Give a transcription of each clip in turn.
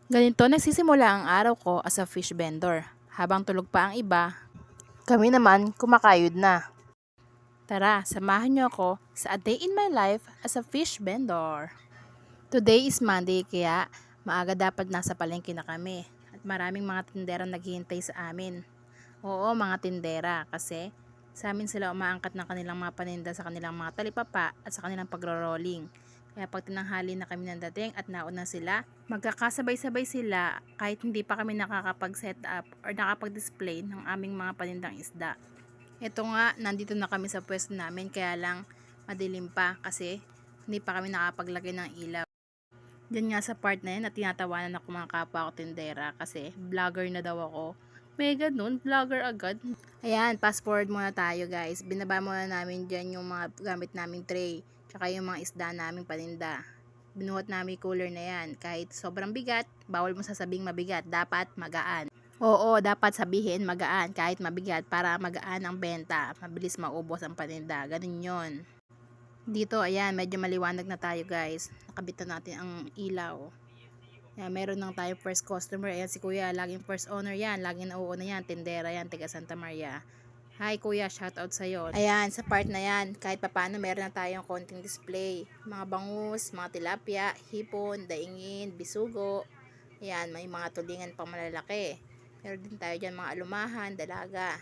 Ganito nagsisimula ang araw ko as a fish vendor. Habang tulog pa ang iba, kami naman kumakayod na. Tara, samahan niyo ako sa a day in my life as a fish vendor. Today is Monday kaya maaga dapat nasa palengke na kami at maraming mga tindera naghihintay sa amin. Oo, mga tindera kasi sa amin sila umaangkat ng kanilang mga paninda sa kanilang mga talipapa at sa kanilang pagro-rolling. Kaya pag tinanghali na kami ng dating at nauna sila, magkakasabay-sabay sila kahit hindi pa kami nakakapag-set up or nakapag-display ng aming mga panindang isda. Ito nga, nandito na kami sa pwesto namin kaya lang madilim pa kasi hindi pa kami nakapaglagay ng ilaw. Diyan nga sa part na yan na tinatawanan ako mga kapwa ko tindera kasi vlogger na daw ako. May ganun, vlogger agad. Ayan, fast forward muna tayo guys. Binaba muna namin dyan yung mga gamit naming tray. Tsaka yung mga isda naming paninda. Binuhat namin cooler na yan. Kahit sobrang bigat, bawal mo sasabing mabigat. Dapat magaan. Oo, dapat sabihin magaan kahit mabigat para magaan ang benta. Mabilis maubos ang paninda. Ganun yon. Dito, ayan, medyo maliwanag na tayo guys. Nakabit na natin ang ilaw. Ayan, meron nang tayo first customer. Ayan si kuya, laging first owner yan. Laging nauuna yan, tindera yan, taga Santa Maria. Hi kuya, shoutout sa'yo. Ayan, sa part na yan, kahit papano meron na tayong konting display. Mga bangus, mga tilapia, hipon, daingin, bisugo. Ayan, may mga tulingan pang malalaki. Meron din tayo dyan mga alumahan, dalaga.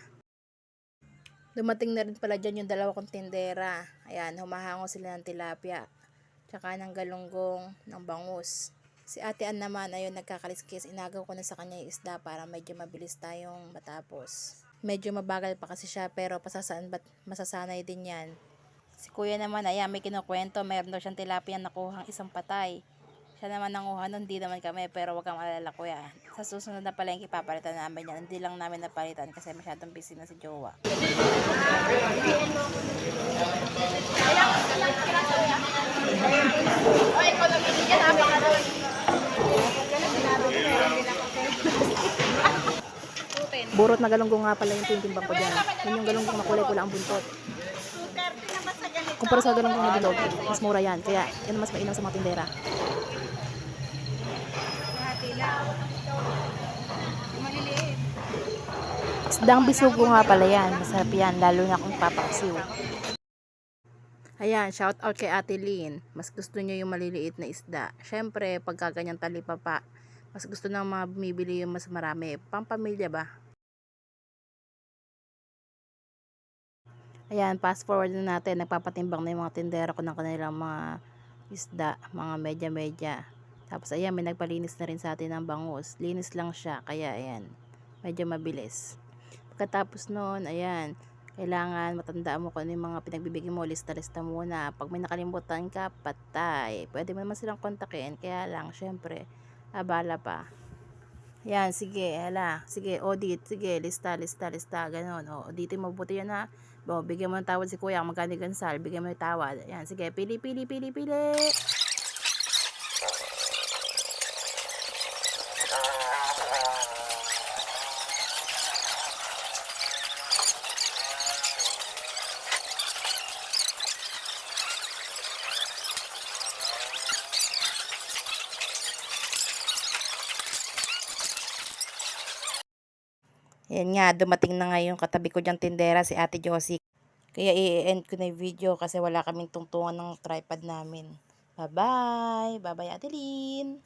Dumating na rin pala dyan yung dalawa kong tindera. Ayan, humahango sila ng tilapia. Tsaka ng galunggong, ng bangus. Si Ate Ann naman, ayun, nagkakaliskis. Inagaw ko na sa kanya yung isda para medyo mabilis tayong matapos. Medyo mabagal pa kasi siya pero masasanay din yan. Si kuya naman, ayan, may kinukwento. Meron daw siyang tilapia nakuhang isang patay. Siya naman nanguha nun, hindi naman kami. Pero wag kang alala kuya. Sa susunod na palengke, papalitan namin yan. Hindi lang namin napalitan kasi masyadong busy na si Jowa. Burot na galunggong nga pala yung tinimbang ko dyan. Yun yung galunggong na kulay-pula ang buntot. Kumpara sa galunggong na bilog, mas mura yan. Kaya yan mas mainam sa mga tindera. Isdang bisugo nga pala yan. Masarap yan, lalo na kung papaksiw. Ayan, shout out kay Ate Lynn. Mas gusto niya yung maliliit na isda. Syempre, pagka ganyang talipapa, mas gusto ng mga bumibili yung mas marami. Pampamilya ba? Ayan, fast forward na natin. Nagpapatimbang na yung mga tindera ko ng kanilang mga isda, mga medya-medya. Tapos ayan, may nagpalinis na rin sa atin ng bangus. Linis lang siya, kaya ayan, medyo mabilis. Pagkatapos noon, ayan, kailangan matandaan mo kung ano yung mga pinagbibigay mo, lista-lista muna. Pag may nakalimutan ka, patay. Pwede mo naman silang kontakin, kaya lang, syempre, abala pa. Yan, sige, hala, sige, audit, sige, lista, lista, lista, ganon. O, auditin mo, buti yan ha. O, bigyan mo ng tawad si kuya, magkano gansal, bigyan mo ng tawad. Yan, sige, pili, pili, pili, pili. Yan nga, dumating na ngayon katabi ko diyang tindera si Ate Josie. Kaya i-end ko na yung video kasi wala kaming tungtungan ng tripod namin. Bye-bye! Bye-bye Ate Lynn!